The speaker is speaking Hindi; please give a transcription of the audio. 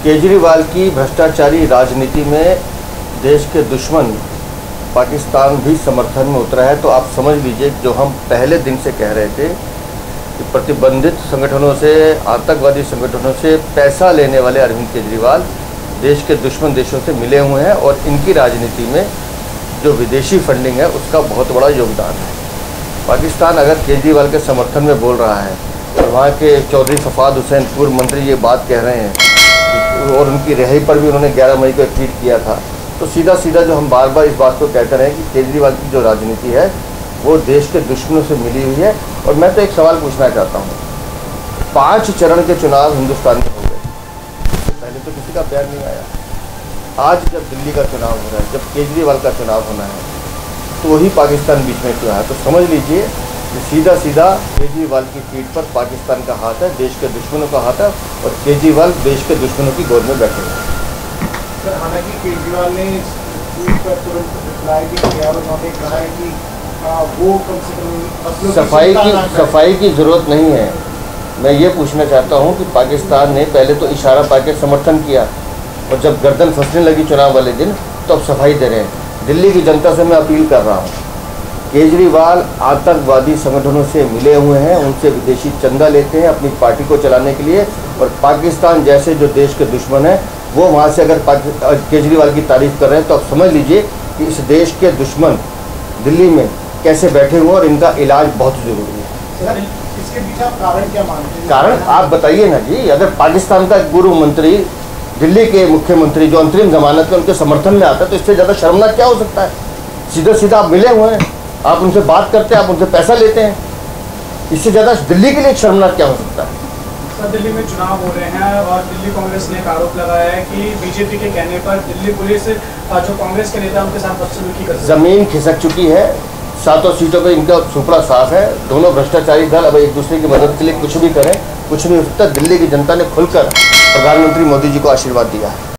केजरीवाल की भ्रष्टाचारी राजनीति में देश के दुश्मन पाकिस्तान भी समर्थन में उतरा है। तो आप समझ लीजिए, जो हम पहले दिन से कह रहे थे कि प्रतिबंधित संगठनों से, आतंकवादी संगठनों से पैसा लेने वाले अरविंद केजरीवाल देश के दुश्मन देशों से मिले हुए हैं और इनकी राजनीति में जो विदेशी फंडिंग है उसका बहुत बड़ा योगदान है। पाकिस्तान अगर केजरीवाल के समर्थन में बोल रहा है और वहाँ के चौधरी सफाद हुसैन पूर्व मंत्री ये बात कह रहे हैं और उनकी रिहाई पर भी उन्होंने 11 मई को एक ट्वीट किया था, तो सीधा सीधा जो हम बार बार इस बात को कहते रहे कि केजरीवाल की जो राजनीति है वो देश के दुश्मनों से मिली हुई है। और मैं तो एक सवाल पूछना चाहता हूँ, 5 चरण के चुनाव हिंदुस्तान में हो गए, पहले तो किसी का बयान नहीं आया। आज जब दिल्ली का चुनाव हो रहा है, जब केजरीवाल का चुनाव होना है, तो वही पाकिस्तान बीच में क्यों है? तो समझ लीजिए कि सीधा सीधा केजरीवाल की पीठ पर पाकिस्तान का हाथ है, देश के दुश्मनों का हाथ है और केजरीवाल देश के दुश्मनों की गोद में बैठे हैं। सर, हालांकि केजरीवाल ने ट्वीट पर तुरंत रिप्लाई भी किया और उन्होंने कहा है कि वो कम से कम सफाई की ज़रूरत नहीं है। मैं ये पूछना चाहता हूँ कि पाकिस्तान ने पहले तो इशारा पाके समर्थन किया और जब गर्दन फंसने लगी चुनाव वाले दिन तो अब सफाई दे रहे हैं। दिल्ली की जनता से मैं अपील कर रहा हूँ, केजरीवाल आतंकवादी संगठनों से मिले हुए हैं, उनसे विदेशी चंदा लेते हैं अपनी पार्टी को चलाने के लिए, और पाकिस्तान जैसे जो देश के दुश्मन हैं वो वहाँ से अगर केजरीवाल की तारीफ कर रहे हैं तो आप समझ लीजिए कि इस देश के दुश्मन दिल्ली में कैसे बैठे हुए और इनका इलाज बहुत ज़रूरी है। इसके पीछे आप कारण क्या मानते हैं? कारण आप बताइए ना जी। अगर पाकिस्तान का पूर्व मंत्री दिल्ली के मुख्यमंत्री जो अंतरिम जमानत में उनके समर्थन में आता है तो इससे ज़्यादा शर्मनाक क्या हो सकता है? सीधा सीधा आप मिले हुए हैं, आप उनसे बात करते हैं, आप उनसे पैसा लेते हैं, इससे ज़्यादा दिल्ली के लिए शर्मनाक क्या हो सकता है? सर, दिल्ली में चुनाव हो रहे हैं और दिल्ली कांग्रेस ने एक आरोप लगाया है कि बीजेपी के कहने पर दिल्ली पुलिस जो कांग्रेस के नेता उनके साथ बदसलूकी कर ज़मीन खिसक चुकी है, 7 सीटों पे इनका सुपड़ा साफ है। दोनों भ्रष्टाचारी दल अब एक दूसरे की मदद के लिए कुछ भी करें, कुछ नहीं हो सकता। दिल्ली की जनता ने खुलकर प्रधानमंत्री मोदी जी को आशीर्वाद दिया है।